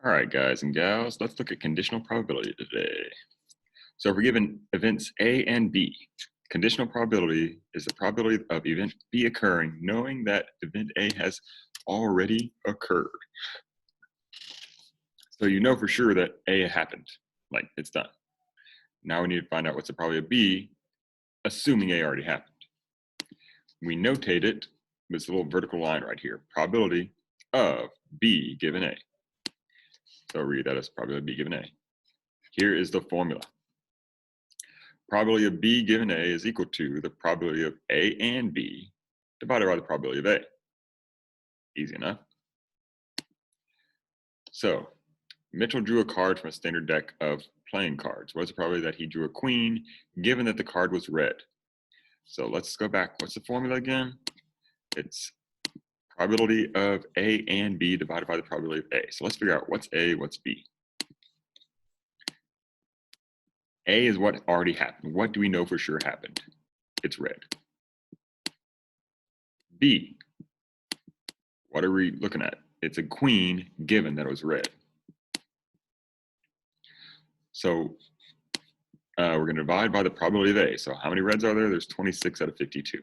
All right, guys and gals, let's look at conditional probability today. So if we're given events A and B, conditional probability is the probability of event B occurring knowing that event A has already occurred. So you know for sure that A happened, like it's done. Now we need to find out what's the probability of B, assuming A already happened. We notate it with this little vertical line right here, probability of B given A. So read that as probability of B given A. Here is the formula. Probability of B given A is equal to the probability of A and B divided by the probability of A. Easy enough. So Mitchell drew a card from a standard deck of playing cards. What's the probability that he drew a queen given that the card was red? So let's go back. What's the formula again? It's probability of A and B divided by the probability of A. So let's figure out what's A, what's B. A is what already happened. What do we know for sure happened? It's red. B, what are we looking at? It's a queen given that it was red. So we're going to divide by the probability of A. So how many reds are there? There's 26 out of 52.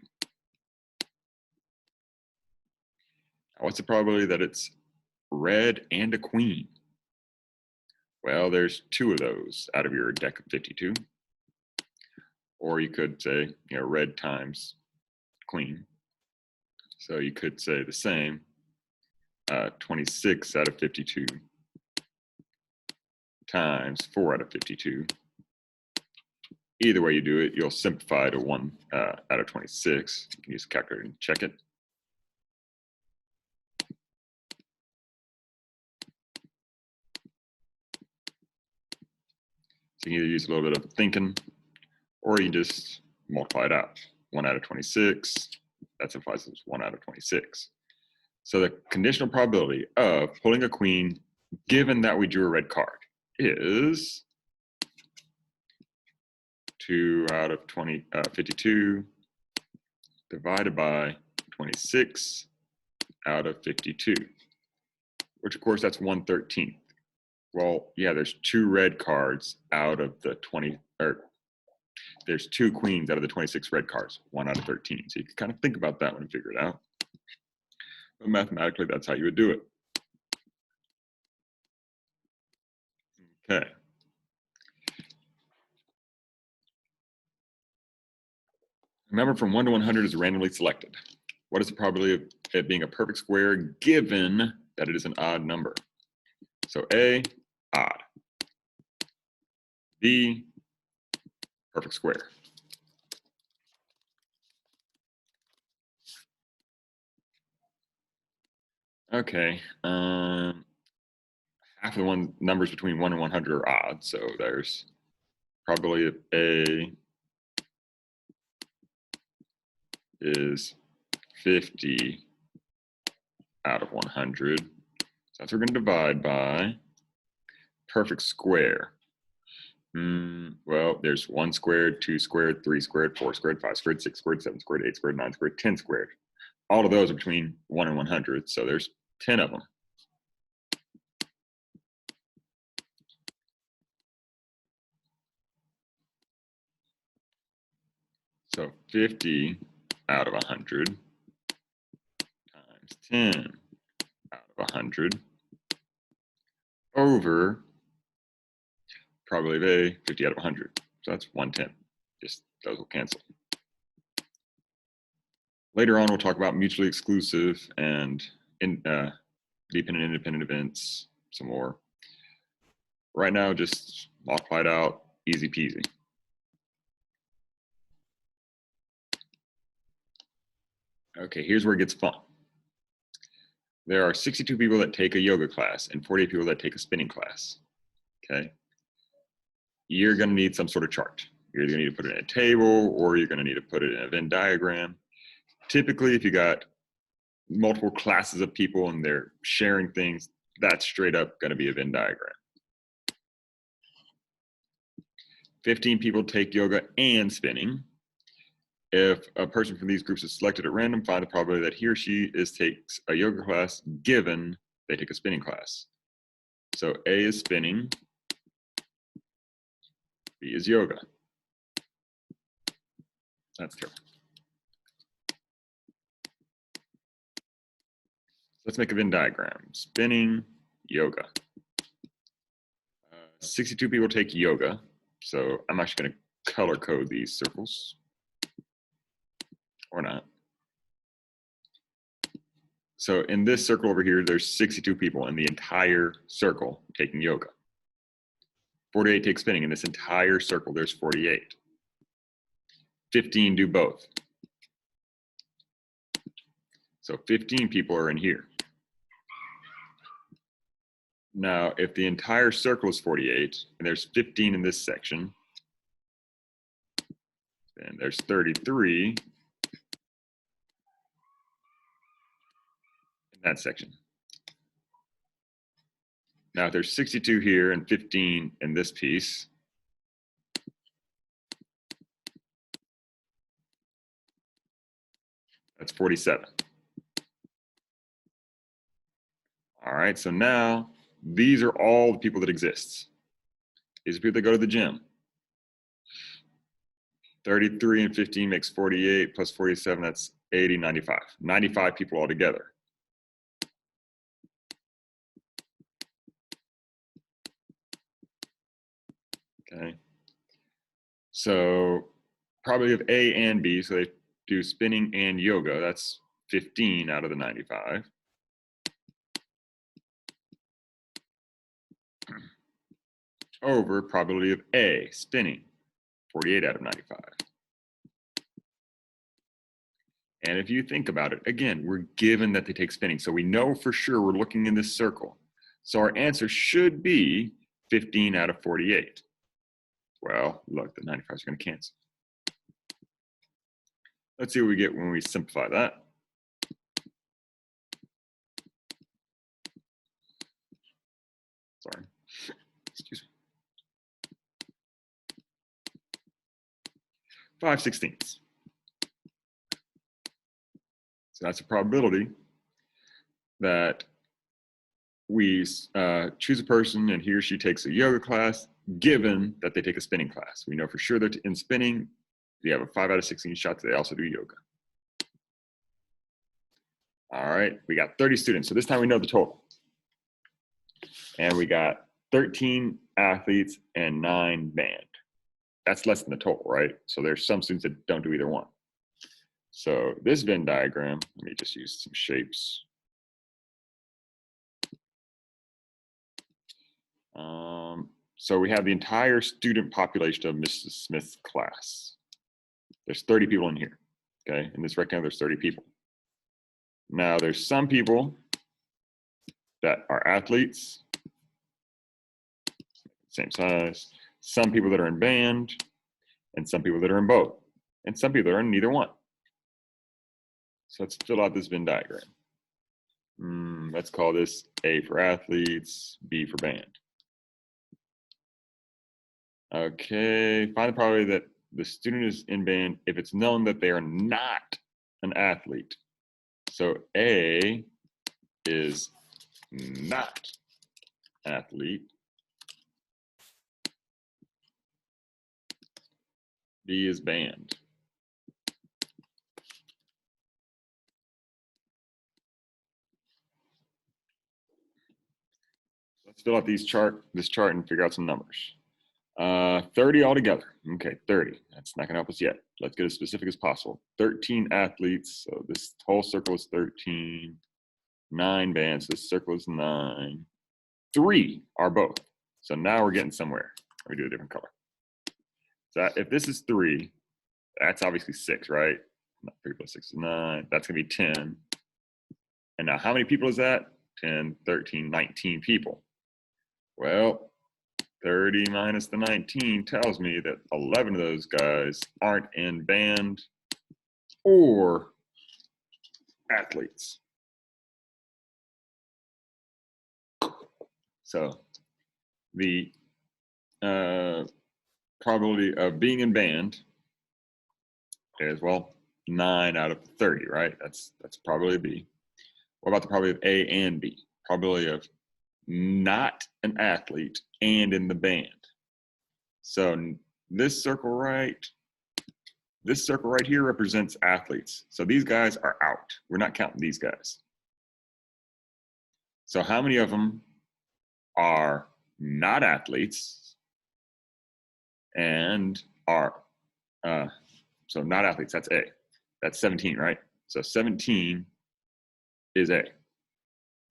Now what's the probability that it's red and a queen? Well, there's 2 of those out of your deck of 52. Or you could say, red times queen. So you could say the same, 26 out of 52 times 4 out of 52. Either way you do it, you'll simplify to 1 out of 26. You can use a calculator and check it. So you can either use a little bit of thinking, or you just multiply it out. 1 out of 26, that simplifies as 1 out of 26. So the conditional probability of pulling a queen, given that we drew a red card, is 2 out of 52 divided by 26 out of 52, which of course that's 1/13. Well, yeah, there's 2 red cards out of the 20, or there's 2 queens out of the 26 red cards, 1 out of 13. So you can kind of think about that when you figure it out. But mathematically, that's how you would do it. Okay. Remember, from 1 to 100 is randomly selected. What is the probability of it being a perfect square given that it is an odd number? So A, odd. B, perfect square. Okay, half of the numbers between 1 and 100 are odd, so there's probability of A is 50 out of 100. So that's what we're going to divide by perfect square. Well, there's 1 squared, 2 squared, 3 squared, 4 squared, 5 squared, 6 squared, 7 squared, 8 squared, 9 squared, 10 squared. All of those are between 1 and 100, so there's 10 of them. So 50 out of 100 times 10 out of 100 over probability of A, 50 out of 100. So that's 1/10. Just those will cancel. Later on, we'll talk about mutually exclusive and dependent and independent events some more. Right now, just multiply it out, easy peasy. Okay, here's where it gets fun. There are 62 people that take a yoga class and 48 people that take a spinning class. Okay, you're going to need some sort of chart. You're either going to need to put it in a table or you're going to need to put it in a Venn diagram. Typically, if you got multiple classes of people and they're sharing things, that's straight up going to be a Venn diagram. 15 people take yoga and spinning. If a person from these groups is selected at random, find the probability that he or she takes a yoga class given they take a spinning class. So A is spinning, B is yoga. That's terrible. Let's make a Venn diagram. Spinning, yoga. 62 people take yoga. So I'm actually going to color code these circles. Or not. So in this circle over here, there's 62 people in the entire circle taking yoga. 48 take spinning. In this entire circle, there's 48. 15 do both. So 15 people are in here. Now, if the entire circle is 48, and there's 15 in this section, then there's 33 in that section. Now, if there's 62 here and 15 in this piece, that's 47. All right, so now these are all the people that exist. These are people that go to the gym. 33 and 15 makes 48 plus 47, that's 80, 95. 95 people altogether. Okay. So probability of A and B, so they do spinning and yoga, that's 15 out of the 95. Over probability of A, spinning, 48 out of 95. And if you think about it, again, we're given that they take spinning. So we know for sure we're looking in this circle. So our answer should be 15 out of 48. Well, look, the 95s are going to cancel. Let's see what we get when we simplify that. Sorry. Excuse me. 5/16. So that's a probability that we choose a person and he or she takes a yoga class, given that they take a spinning class. We know for sure that in spinning, we have a 5 out of 16 shot that they also do yoga. All right, we got 30 students. So this time we know the total. And we got 13 athletes and 9 band. That's less than the total, right? So there's some students that don't do either one. So this Venn diagram, let me just use some shapes. So we have the entire student population of Mrs. Smith's class. There's 30 people in here, okay? In this rectangle, there's 30 people. Now there's some people that are athletes, same size, some people that are in band, and some people that are in both, and some people that are in neither one. So let's fill out this Venn diagram. Let's call this A for athletes, B for band. Okay, find the probability that the student is in band if it's known that they are not an athlete. So A is not athlete. B is band. Let's fill out this chart and figure out some numbers. 30 altogether. Okay, 30. That's not gonna help us yet. Let's get as specific as possible. 13 athletes, so this whole circle is 13. 9 bands, this circle is 9. 3 are both. So now we're getting somewhere. Let me do a different color. So if this is 3, that's obviously 6, right? 3 plus 6 is 9. That's gonna be 10. And now how many people is that? 10, 13, 19 people. Well, 30 minus the 19 tells me that 11 of those guys aren't in band or athletes. So the probability of being in band is, well, 9 out of 30, right? That's probability of B. What about the probability of A and B? Probability of not an athlete and in the band. So this circle right here represents athletes. So these guys are out. We're not counting these guys. So how many of them are not athletes and are, so not athletes, that's A. That's 17, right? So 17 is A.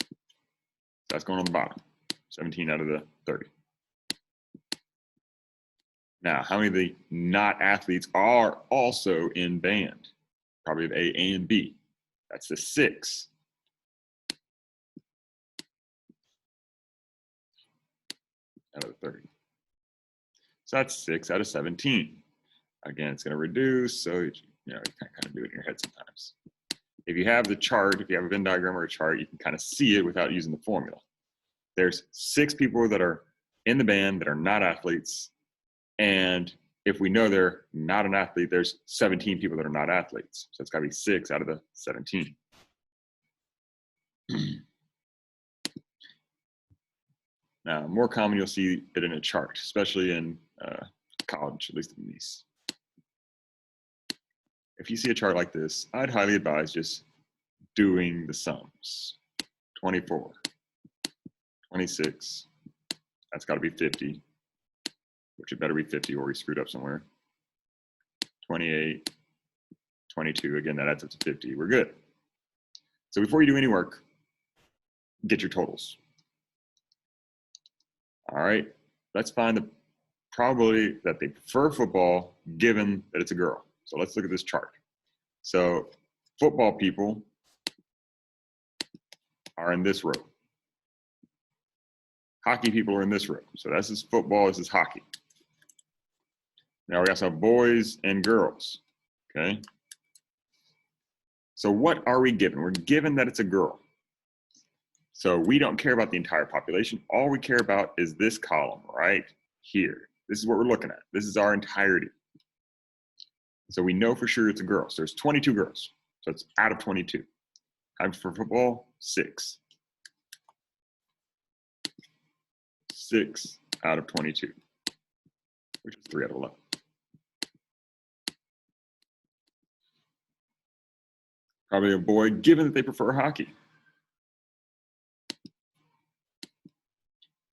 So that's going on the bottom, 17 out of the 30. Now, how many of the not athletes are also in band? Probably of A and B. That's the 6. Out of the 30. So that's 6 out of 17. Again, it's going to reduce, so you can kind of do it in your head sometimes. If you have the chart, if you have a Venn diagram or a chart, you can kind of see it without using the formula. There's 6 people that are in the band that are not athletes, and if we know they're not an athlete, there's 17 people that are not athletes. So it's got to be 6 out of the 17. Now, more common, you'll see it in a chart, especially in college, at least in these. If you see a chart like this, I'd highly advise just doing the sums. 24, 26, that's got to be 50, which it better be 50 or we screwed up somewhere. 28, 22, again, that adds up to 50. We're good. So before you do any work, get your totals. All right, let's find the probability that they prefer football given that it's a girl. So let's look at this chart. So football people are in this row. Hockey people are in this row. So this is football, this is hockey. Now we got some boys and girls, okay? So what are we given? We're given that it's a girl. So we don't care about the entire population. All we care about is this column right here. This is what we're looking at. This is our entirety. So we know for sure it's a girl. So there's 22 girls. So it's out of 22. Time for football, 6. 6 out of 22, which is 3 out of 11. Probably a boy, given that they prefer hockey.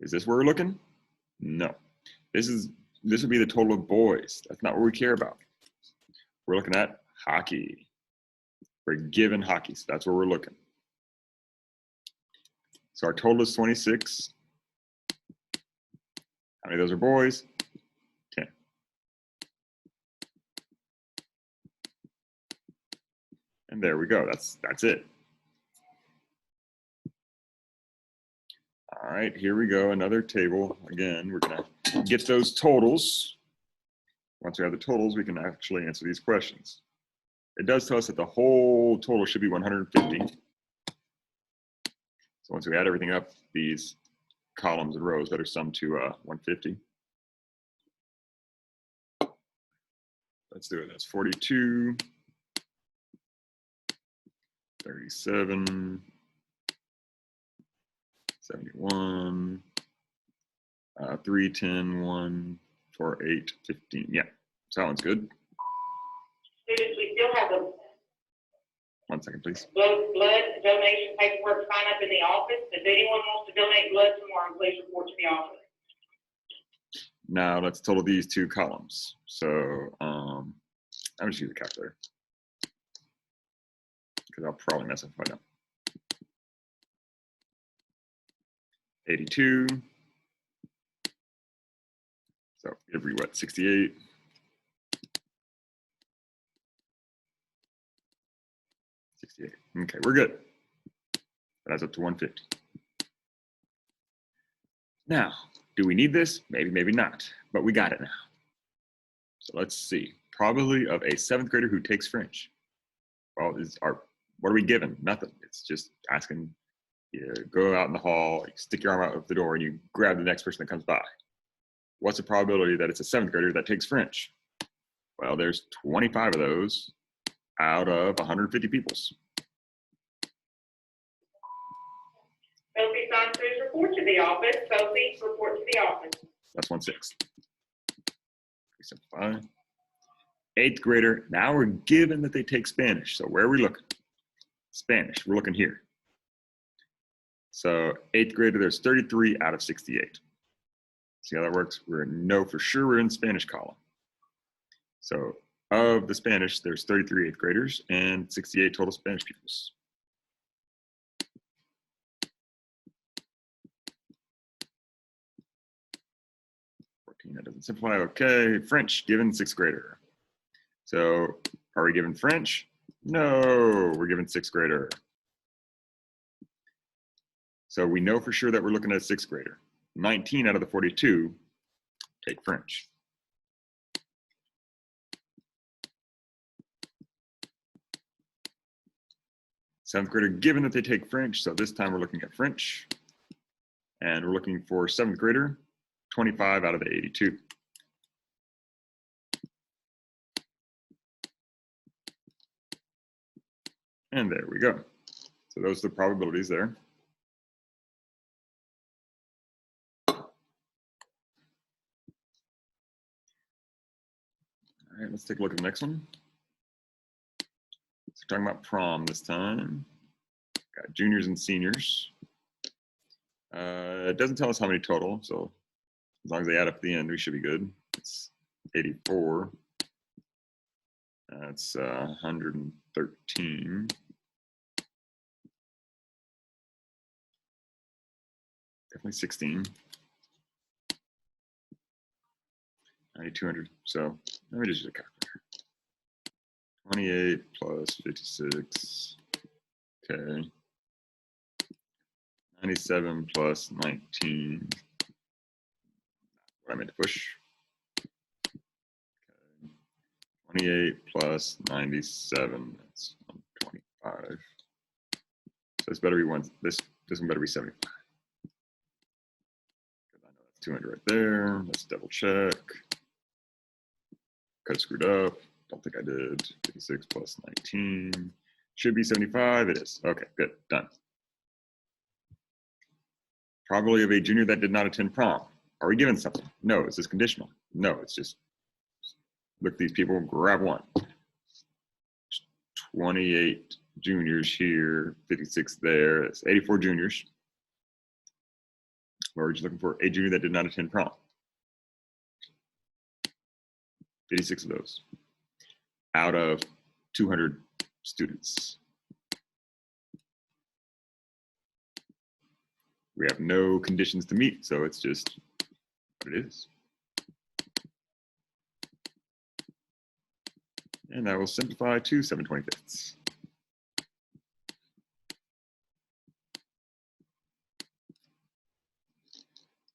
Is this where we're looking? No. This would be the total of boys. That's not what we care about. We're looking at hockey. We're given hockey, so that's where we're looking. So our total is 26. How many of those are boys? 10. And there we go. That's it. All right, here we go. Another table. Again, we're going to get those totals. Once we have the totals, we can actually answer these questions. It does tell us that the whole total should be 150. So once we add everything up, these columns and rows that are summed to 150. Let's do it. That's 42, 37, 71, 3, 10, 1, 4, 8, 15. Yeah, so that one's good. Students, we still have a 1 second, please. blood donation paperwork sign up in the office. If anyone wants to donate blood tomorrow, please report to the office. Now let's total these 2 columns. So I'm just use a calculator because I'll probably mess up if I don't. 82. So every what? 68. 68. Okay, we're good. That adds up to 150. Now, do we need this? Maybe, maybe not, but we got it now. So let's see. Probability of a 7th grader who takes French. Well, what are we given? Nothing. It's just asking you go out in the hall, you stick your arm out the door, and you grab the next person that comes by. What's the probability that it's a 7th grader that takes French? Well, there's 25 of those out of 150 peoples. Sophie Sansu's report to the office. Sophie, report to the office. That's 1/6. We simplify. 8th grader, now we're given that they take Spanish. So where are we looking? Spanish, we're looking here. So 8th grader, there's 33 out of 68. See how that works? We know for sure we're in Spanish column. So of the Spanish, there's 33 8th graders and 68 total Spanish pupils. That doesn't simplify. Okay, French, given 6th grader. So are we given French? No, we're given 6th grader. So we know for sure that we're looking at a 6th grader. 19 out of the 42 take French. Seventh grader, given that they take French, so this time we're looking at French. And we're looking for 7th grader, 25 out of the 82. And there we go. So those are the probabilities there. All right, let's take a look at the next one. So we're talking about prom this time. Got juniors and seniors. It doesn't tell us how many total, so as long as they add up at the end, we should be good. It's 84. That's 113. Definitely 16. 9,200. So let me just use a calculator. 28 plus 56. Okay. 97 plus 19. What I meant to push. Okay. 28 plus 97. That's 125. So this better be one. This one better be 75. Because I know that's 200 right there. Let's double check. Could have screwed up. Don't think I did. 56 plus 19. Should be 75. It is. Okay, good. Done. Probability of a junior that did not attend prom. Are we given something? No. Is this conditional? No. It's just look at these people, grab one. 28 juniors here, 56 there. It's 84 juniors. We're just looking for a junior that did not attend prom. 56 of those out of 200 students. We have no conditions to meet, so it's just what it is. And that will simplify to 7/25.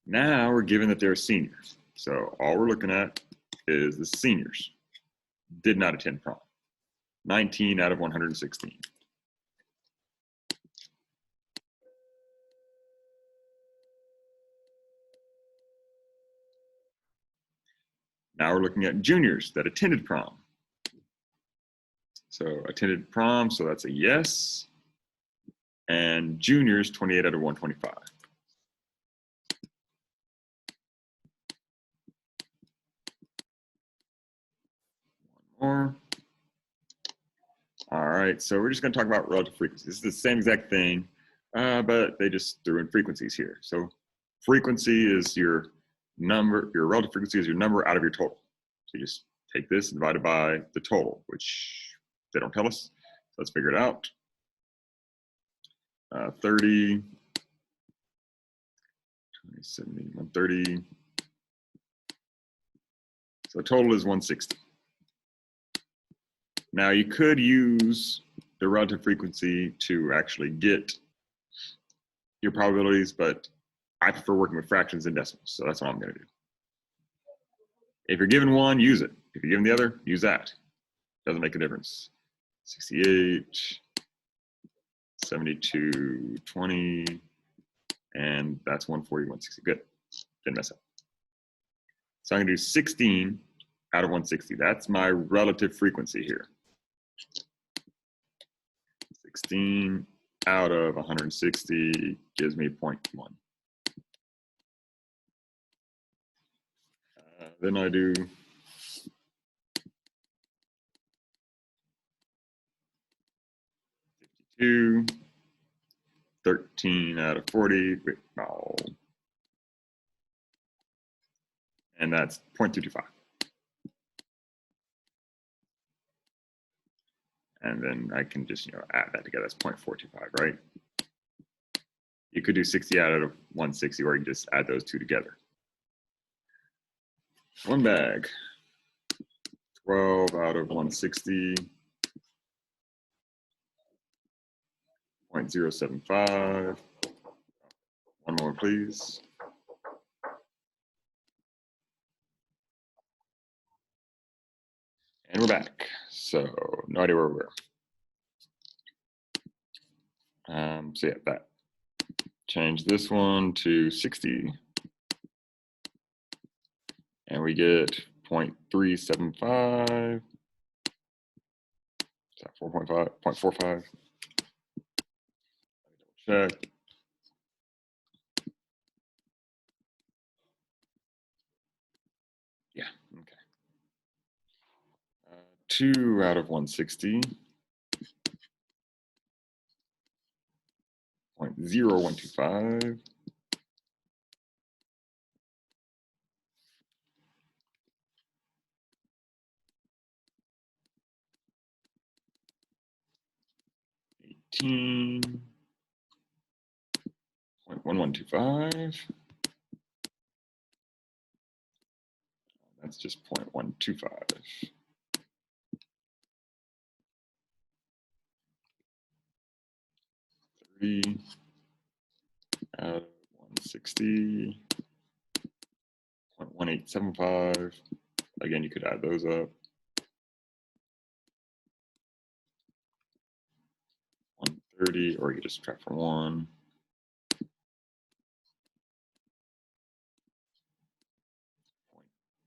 Now we're given that they're seniors. So all we're looking at is the seniors. Did not attend prom. 19 out of 116. Now we're looking at juniors that attended prom. So attended prom, so that's a yes. And juniors, 28 out of 125. One more. All right, so we're just going to talk about relative frequency. This is the same exact thing, but they just threw in frequencies here. So frequency is your number, your relative frequency is your number out of your total. So you just take this and divide it by the total, which they don't tell us. So let's figure it out. 30, 20, 70, 130. So total is 160. Now you could use the relative frequency to actually get your probabilities, but I prefer working with fractions and decimals, so that's what I'm going to do. If you're given one, use it. If you're given the other, use that. Doesn't make a difference. 68, 72, 20, and that's 140, 160. Good. Didn't mess up. So I'm going to do 16 out of 160. That's my relative frequency here. 16 out of 160 gives me 0.1. Then I do 52, 13 out of 40. Wait, no. And that's 0.225. And then I can just, add that together. That's 0.425, right? You could do 60 out of 160, or you just add those two together. One bag, 12 out of 160, 0.075. One more, please. And we're back. So no idea where we were. So yeah, that. Change this one to 60. And we get 0.375. Is that 4.5? 0.45. Check. Yeah, okay. 2 out of 160. 0.0125. .1125. That's just 0.125. 3 out of 160. 0.1875. Again, you could add those up. 130, or you could just subtract from 1.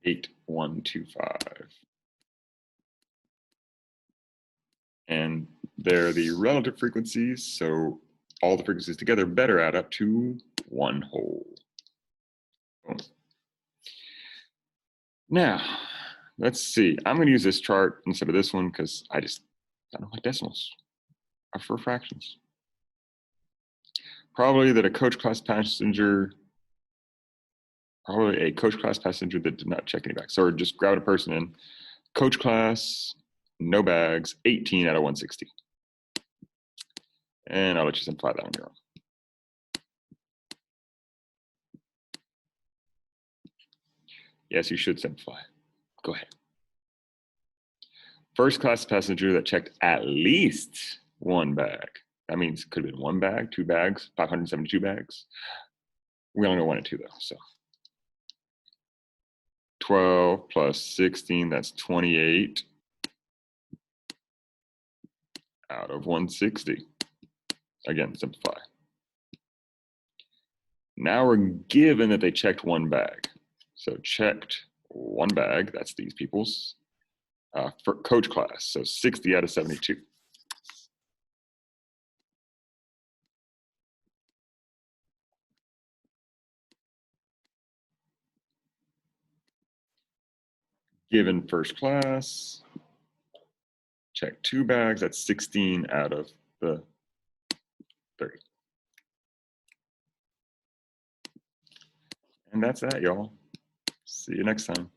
0.8125. And they're the relative frequencies, so all the frequencies together better add up to one whole. Boom. Now, let's see. I'm going to use this chart instead of this one because I don't like decimals. I prefer fractions. Probably a coach class passenger that did not check any bags. So just grab a person in. Coach class, no bags, 18 out of 160. And I'll let you simplify that on your own. Yes, you should simplify. Go ahead. First class passenger that checked at least one bag. That means it could have been one bag, 2 bags, 572 bags. We only know 1 and 2 though, so. 12 plus 16, that's 28 out of 160. Again, simplify. Now we're given that they checked one bag. So checked one bag, that's these people's, for coach class, so 60 out of 72. Given first class, check 2 bags, that's 16 out of the 30. And that's that, y'all. See you next time.